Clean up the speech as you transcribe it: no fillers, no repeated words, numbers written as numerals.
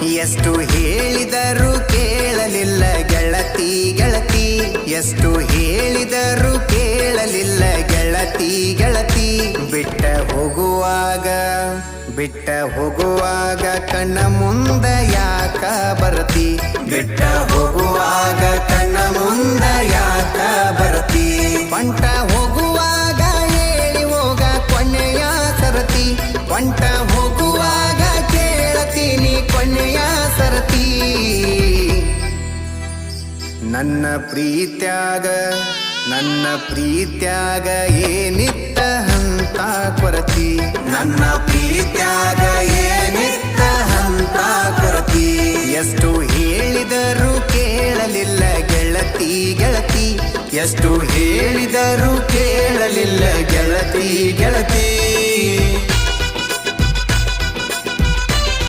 ಎಷ್ಟು ಹೇಳಿದರೂ ಕೇಳಲಿಲ್ಲ ಗೆಳತಿ ಗೆಳತಿ, ಎಷ್ಟು ಹೇಳಿದರೂ ಕೇಳಲಿಲ್ಲ ಗೆಳತಿ ಗೆಳತಿ. ಬಿಟ್ಟ ಹೋಗುವಾಗ ಕಣ್ಣ ಮುಂದ ಯಾಕ ಬರ್ತಿ, ಬಿಟ್ಟ ಹೋಗುವಾಗ ಕಣ್ಣ ಮುಂದ ಯಾಕ ಬರ್ತಿ. ಪಂಟ ಹೋಗುವಾಗ ಹೇಳಿ ಹೋಗ ಕೊನೆಯ ಸರತಿ, ಪಂಟ ಹೋಗುವಾಗ ಕೇಳತೀನಿ ಕೊನೆಯ ಸರತಿ. ನನ್ನ ಪ್ರೀತ್ಯಾಗ ಏನಿತ್ತ ಹಂತ ಕೊರತಿ, ನನ್ನ ಪ್ರೀತ್ಯಾಗ ಏನಿತ್ತ ಹಂತ ಕೊರತಿ. ಎಷ್ಟು ಹೇಳಿದರೂ ಕೇಳಲಿಲ್ಲ ಗೆಳತಿ ಗೆಳತಿ, ಎಷ್ಟು ಹೇಳಿದರೂ ಕೇಳಲಿಲ್ಲ ಗೆಳತಿ ಗೆಳತಿ.